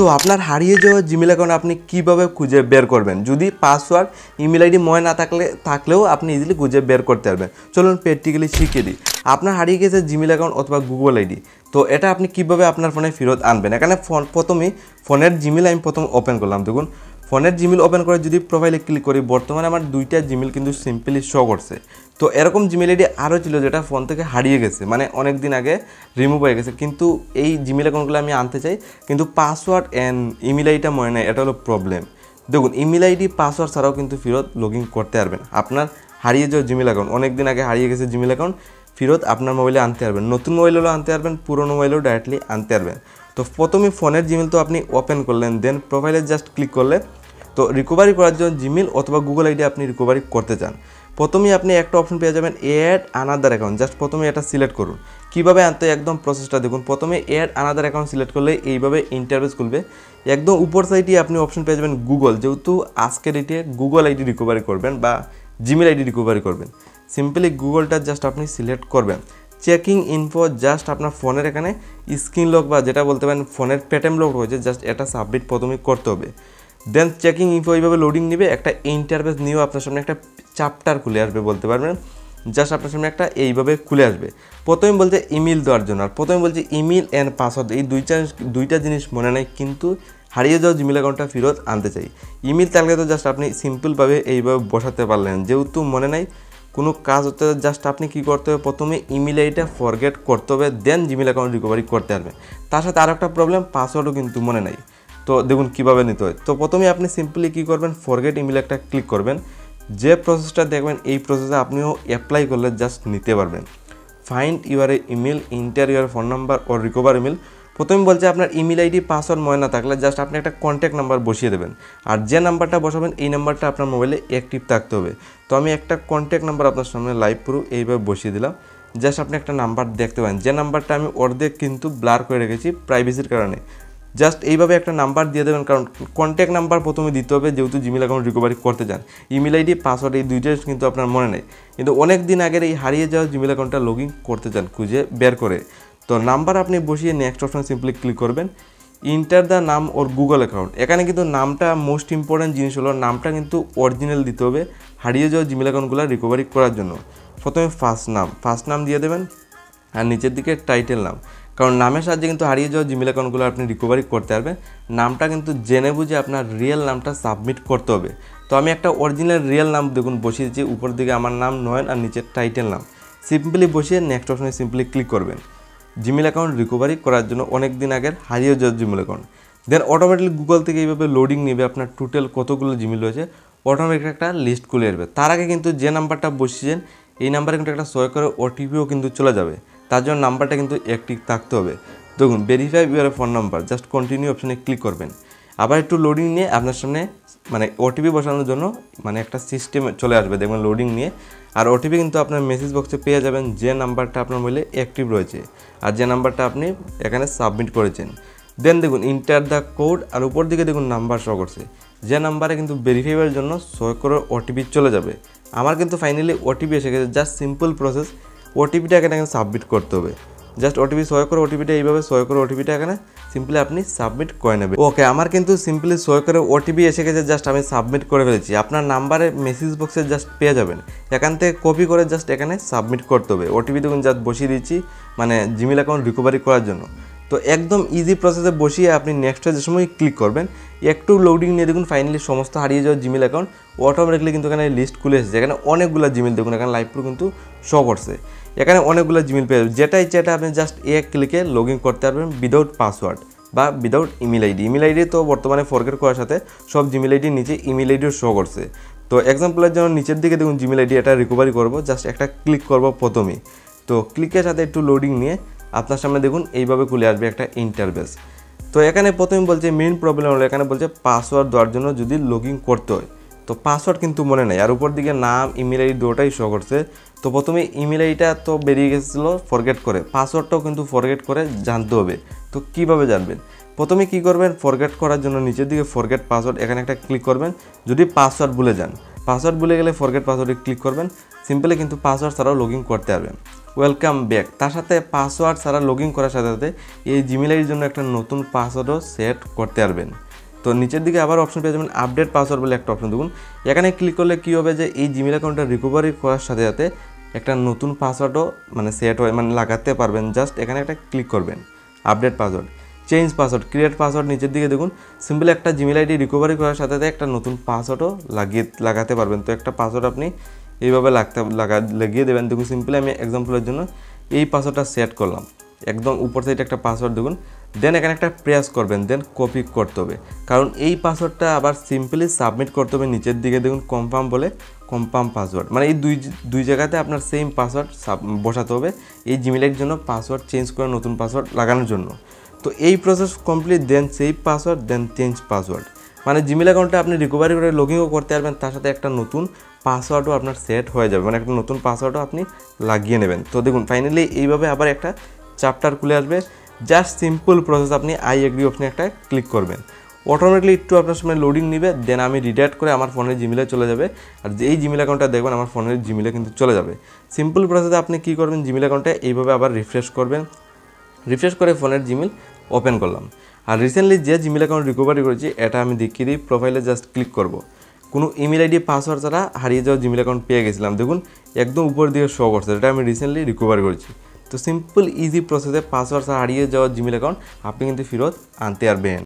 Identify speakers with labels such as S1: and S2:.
S1: So আপনার হারিয়ে যাওয়া জিমেল অ্যাকাউন্ট আপনি কিভাবে খুঁজে বের করবেন যদি পাসওয়ার্ড ইমেল আইডি মনে না থাকলেও আপনি ইজিলি খুঁজে বের করতে পারবেন। চলুন প্র্যাকটিক্যালি শিখিয়ে দিই। আপনার হারিয়ে গেছে জিমেল অ্যাকাউন্ট অথবা গুগল আইডি, তো এটা আপনি কিভাবে আপনার ফোনে ফেরত আনবেন। এখানে প্রথমেই ফোনের জিমেল আমি প্রথম ওপেন করলাম। দেখুন ফোনের জিমেল ওপেন করে যদি প্রোফাইলে ক্লিক করি বর্তমানে আমার দুইটা জিমেল কিন্তু সিম্পলি শো করছে। তো এরকম জিমেল আইডি আরও ছিল যেটা ফোন থেকে হারিয়ে গেছে, মানে অনেক দিন আগে রিমুভ হয়ে গেছে, কিন্তু এই জিমেল অ্যাকাউন্টগুলো আমি আনতে চাই কিন্তু পাসওয়ার্ড অ্যান্ড ইমেল আইডিটা মনে নেই, এটা হলো প্রবলেম। দেখুন ইমেল আইডি পাসওয়ার্ড ছাড়াও কিন্তু ফেরত লগ ইন করতে পারবেন। আপনার হারিয়ে যাওয়া জিমেল অ্যাকাউন্ট অনেক দিন আগে হারিয়ে গেছে জিমেল অ্যাকাউন্ট ফেরত আপনার মোবাইলে আনতে পারবেন। নতুন মোবাইলেও আনতে পারবেন, পুরোনো মোবাইলেও ডাইরেক্টলি আনতে পারবেন। তো প্রথমে ফোনের জিমেল তো আপনি ওপেন করলেন, দেন প্রোফাইলে জাস্ট ক্লিক করলে তো রিকভারি করার জন্য জিমেল অথবা গুগল আইডি আপনি রিকভারি করতে চান, প্রথমেই আপনি একটা অপশন পেয়ে যাবেন অ্যাড আনাদার অ্যাকাউন্ট। জাস্ট প্রথমে এটা সিলেক্ট করুন। কীভাবে আনতে একদম প্রসেসটা দেখুন। প্রথমে অ্যাড আনাদার অ্যাকাউন্ট সিলেক্ট করলে এইভাবে ইন্টারফেস খুলবে। একদম উপর সাইডে আপনি অপশন পেয়ে যাবেন গুগল, যেহেতু আজকের ডেটে গুগল আইডি রিকভারি করবেন বা জিমেল আইডি রিকভারি করবেন, সিম্পলি গুগলটা জাস্ট আপনি সিলেক্ট করবেন। চেকিং ইনফো জাস্ট আপনার ফোনের এখানে স্ক্রিন লক বা যেটা বলতে পারেন ফোনের পেটিএম লক রয়েছে, জাস্ট এটা সাবমিট প্রথমেই করতে হবে। দেন চেকিং ইনফো এইভাবে লোডিং নেবে, একটা ইন্টারফেস নিয়েও আপনার সামনে একটা চ্যাপ্টার খুলে আসবে বলতে পারবেন। জাস্ট আপনার সামনে একটা এইভাবে খুলে আসবে। প্রথমে বলছে ইমেল দেওয়ার জন্য, আর প্রথমে বলছে ইমেল অ্যান্ড পাসওয়ার্ড, এই দুইটা জিনিস মনে নেই কিন্তু হারিয়ে যাওয়া জিমেল অ্যাকাউন্টটা ফেরত আনতে চাই। ইমেল থাকলে তো জাস্ট আপনি সিম্পলভাবে এইভাবে বসাতে পারলেন, যেহেতু মনে নাই কোনো কাজ হতে জাস্ট আপনি কী করতে হবে, প্রথমে ইমেল আইডিটা ফরগেট করতে হবে, দেন জিমেল অ্যাকাউন্ট রিকভারি করতে পারবেন। তার সাথে আরও একটা প্রবলেম, পাসওয়ার্ডও কিন্তু মনে নাই। তো দেখুন কীভাবে নিতে হয়। তো প্রথমে আপনি সিম্পলি কী করবেন, ফরগেট ইমেল একটা ক্লিক করবেন। যে প্রসেসটা দেখবেন এই প্রসেসে আপনিও অ্যাপ্লাই করলে জাস্ট নিতে পারবেন। Find your email, inter your phone number or recover email. প্রথমে বলছে আপনার ইমেল আইডি পাসওয়ার্ড মনে না থাকলে জাস্ট আপনি একটা কন্ট্যাক্ট নাম্বার বসিয়ে দেবেন, আর যে নাম্বারটা বসাবেন এই নাম্বারটা আপনার মোবাইলে অ্যাক্টিভ থাকতে হবে। তো আমি একটা কন্ট্যাক্ট নাম্বার আপনার সামনে লাইভ প্রুফ এইভাবে বসিয়ে দিলাম। জাস্ট আপনি একটা নাম্বার দেখতে পারেন, যে নাম্বারটা আমি অর্ধেক কিন্তু ব্লার করে রেখেছি প্রাইভেসির কারণে। জাস্ট এইভাবে একটা নাম্বার দিয়ে দেবেন, কারণ কন্ট্যাক্ট নাম্বার প্রথমে দিতে হবে যেহেতু জিমেল অ্যাকাউন্ট রিকভারি করতে চান। ইমেল আইডি পাসওয়ার্ড এই দুইটাই কিন্তু আপনার মনে নেই, কিন্তু অনেক দিন আগের এই হারিয়ে যাওয়া জিমেল অ্যাকাউন্টটা লগ ইন করতে চান খুঁজে বের করে। তো নাম্বার আপনি বসিয়ে নেক্সট অপশন সিম্পলি ক্লিক করবেন। ইন্টার দ্য নাম ওর গুগল অ্যাকাউন্ট। এখানে কিন্তু নামটা মোস্ট ইম্পর্ট্যান্ট জিনিস হলো, নামটা কিন্তু অরিজিনাল দিতে হবে হারিয়ে যাওয়া জিমেল অ্যাকাউন্টগুলো রিকভারি করার জন্য। প্রথমে ফার্স্ট নাম দিয়ে দেবেন, আর নিচের দিকে টাইটেল নাম, কারণ নামের সাহায্যে কিন্তু হারিয়ে যাওয়া জিমেল অ্যাকাউন্টগুলো আপনি রিকভারি করতে পারবেন। নামটা কিন্তু জেনে বুঝে আপনার রিয়েল নামটা সাবমিট করতে হবে। তো আমি একটা অরিজিনাল রিয়েল নাম দেখুন বসিয়ে দিচ্ছি, উপর দিকে আমার নাম নয়ন আর নিচের টাইটেল নাম, সিম্পলি বসিয়ে নেক্সট অপশনে সিম্পলি ক্লিক করবেন। জিমেল অ্যাকাউন্ট রিকভারি করার জন্য অনেক দিন আগের হারিয়ে যাওয়া জিমেল অ্যাকাউন্ট, দেন অটোমেটিক গুগল থেকে এইভাবে লোডিং নেবে আপনার টোটাল কতগুলো জিমেল রয়েছে, অটোমেটিক একটা লিস্ট খুলে আসবে। তার আগে কিন্তু যে নাম্বারটা বসিয়েছেন এই নাম্বারে কিন্তু একটা সয় করে ওটিপিও কিন্তু চলে যাবে, তার জন্য নাম্বারটা কিন্তু অ্যাক্টিভ থাকতে হবে। দেখুন verify your phone number, just continue অপশনে ক্লিক করবেন। আবার একটু লোডিং নিয়ে আপনার সামনে মানে ওটিপি বসানোর জন্য মানে একটা সিস্টেম চলে আসবে, দেখবেন লোডিং নিয়ে। আর ওটিপি কিন্তু আপনার মেসেজ বক্সে পেয়ে যাবেন যে নাম্বারটা আপনার মোবাইলে অ্যাক্টিভ রয়েছে আর যে নাম্বারটা আপনি এখানে সাবমিট করেছেন। দেন দেখুন ইন্টার দ্য কোড, আর উপর দিকে দেখুন নাম্বার শো করছে, যে নাম্বারে কিন্তু ভেরিফাইয়ের জন্য 100 করে ওটিপি চলে যাবে। আমার কিন্তু ফাইনালি ওটিপি এসে গেছে, জাস্ট সিম্পল প্রসেস। ওটিপিটা এখানে সাবমিট করতে হবে, জাস্ট ওটিপি 100 করে ওটিপিটা এইভাবে 100 করে ওটিপিটা এখানে সিম্পলি আপনি সাবমিট করে নেবেন। ওকে, আমার কিন্তু সিম্পলি 100 করে ওটিপি এসে গেছে, জাস্ট আমি সাবমিট করে ফেলেছি। আপনার নাম্বারে মেসেজ বক্সে জাস্ট পেয়ে যাবেন, এখান থেকে কপি করে জাস্ট এখানে সাবমিট করতে হবে। ওটিপি দেখুন জাস্ট বসিয়ে দিচ্ছি মানে জিমেল অ্যাকাউন্ট রিকভারি করার জন্য। তো একদম ইজি প্রসেসে বসিয়ে আপনি নেক্সটে যে সময় ক্লিক করবেন, একটু লোডিং নিয়ে দেখুন ফাইনালি সমস্ত হারিয়ে যাওয়া জিমেল অ্যাকাউন্ট অটোমেটিকলি কিন্তু এখানে লিস্ট খুলে এসেছে। এখানে অনেকগুলো জিমেল দেখুন এখানে লাইভ প্রুফ কিন্তু শো করছে, এখানে অনেকগুলো জিমেল পেয়ে যাবেন। যেটা ইচ্ছে আপনি জাস্ট এক ক্লিকে লগ ইন করতে পারবেন উইদাউট পাসওয়ার্ড বা without email ID. Email ID তো বর্তমানে ফরগেট করার সাথে সব জিমেল আইডির নিচে ইমেল আইডিও শো করছে। তো এক্সাম্পলের জন্য নিচের দিকে দেখুন জিমেল আইডি এটা রিকভারি করবো, জাস্ট একটা ক্লিক করবো প্রথমেই। তো ক্লিকের সাথে একটু লোডিং নিয়ে আপনার সামনে দেখুন এইভাবে খুলে আসবে একটা ইন্টারফেস। তো এখানে প্রথমে বলছে মেইন প্রবলেম হলো এখানে বলছে পাসওয়ার্ড দেওয়ার জন্য যদি লগ ইন করতে হয়, তো পাসওয়ার্ড কিন্তু মনে নেই, আর উপর দিকে নাম ইমেল আইডি দুটোটাই শো করছে। তো প্রথমে ইমেল আইডিটা তো বেরিয়ে গেছিলো ফরগেট করে, পাসওয়ার্ডটাও কিন্তু ফরগেট করে জানতে হবে। তো কিভাবে জানবেন, প্রথমে কি করবেন, ফরগেট করার জন্য নিচের দিকে ফরগেট পাসওয়ার্ড এখানে একটা ক্লিক করবেন। যদি পাসওয়ার্ড ভুলে যান, পাসওয়ার্ড ভুলে গেলে ফরগেট পাসওয়ার্ডে ক্লিক করবেন। সিম্পলি কিন্তু পাসওয়ার্ড ছাড়াও লগ ইন করতে পারবেন। Welcome back. তার সাথে পাসওয়ার্ড ছাড়া লগ ইন করার সাথে সাথে এই জিমেল আইডির জন্য একটা নতুন পাসওয়ার্ডও সেট করতে পারবেন। তো নিচের দিকে আবার অপশন পেয়ে যাবেন আপডেট পাসওয়ার্ড বলে একটা অপশন দেখুন। এখানে ক্লিক করলে কী হবে যে এই জিমেল অ্যাকাউন্টটা রিকভারি করার সাথে সাথে একটা নতুন পাসওয়ার্ডও সেট হয় লাগাতে পারবেন। জাস্ট এখানে একটা ক্লিক করবেন update password, change password, create password. নিচের দিকে দেখুন সিম্পলি একটা জিমেল আইডি রিকভারি করার সাথে সাথে একটা নতুন পাসওয়ার্ডও লাগাতে পারবেন। তো একটা পাসওয়ার্ড আপনি এইভাবে লাগিয়ে দেবেন। দেখুন সিম্পলি আমি এক্সাম্পলের জন্য এই পাসওয়ার্ডটা সেট করলাম, একদম উপর সাইডে একটা পাসওয়ার্ড দেখুন। দেন এখানে একটা প্রেস করবেন, দেন কপি করতে হবে, কারণ এই পাসওয়ার্ডটা আবার সিম্পলি সাবমিট করতে হবে। নিচের দিকে দেখুন কনফার্ম বলে, কনফার্ম পাসওয়ার্ড, এই দুই জায়গাতে আপনার সেম পাসওয়ার্ড বসাতে হবে এই জিমেল আইডির জন্য পাসওয়ার্ড চেঞ্জ করে নতুন পাসওয়ার্ড লাগানোর জন্য। তো এই প্রসেস কমপ্লিট, দেন সেভ পাসওয়ার্ড, দেন চেঞ্জ পাসওয়ার্ড, জিমেল অ্যাকাউন্টে আপনি রিকভারি করে লগ ইনও করতে পারবেন। তার সাথে একটা নতুন পাসওয়ার্ডও আপনার সেট হয়ে যাবে, একটা নতুন পাসওয়ার্ডও আপনি লাগিয়ে নেবেন। তো দেখুন ফাইনালি এইভাবে আবার একটা চ্যাপ্টার খুলে আসবে। জাস্ট সিম্পল প্রসেস, আপনি আই এগ্রি অপশনে একটা ক্লিক করবেন, অটোমেটিকলি একটু আপনার সময় লোডিং নেবে। দেন আমি রিডাইরেক্ট করে আমার ফোনের জিমেলে চলে যাবে, আর যেই জিমেল অ্যাকাউন্টটা দেখবেন আমার ফোনের জিমেলে কিন্তু চলে যাবে। সিম্পল প্রসেসে আপনি কী করবেন, জিমেল অ্যাকাউন্টে এইভাবে আবার রিফ্রেশ করবেন, রিফ্রেশ করে ফোনের জিমেল ওপেন করলাম। আর রিসেন্টলি যে জিমেল অ্যাকাউন্ট রিকভারি করেছি এটা আমি দেখিয়ে দিই, প্রোফাইলে জাস্ট ক্লিক করব। কোনো ইমেল আইডি পাসওয়ার্ড ছাড়া হারিয়ে যাওয়া জিমেল অ্যাকাউন্ট পেয়ে গেছিলাম, দেখুন একদম উপর দিকে শো করছে, এটা আমি রিসেন্টলি রিকভারি করেছি। তো সিম্পল ইজি প্রসেসে পাসওয়ার্ড ছাড়া হারিয়ে যাওয়া জিমেল অ্যাকাউন্ট আপনি কিন্তু ফেরত আনতে পারবেন।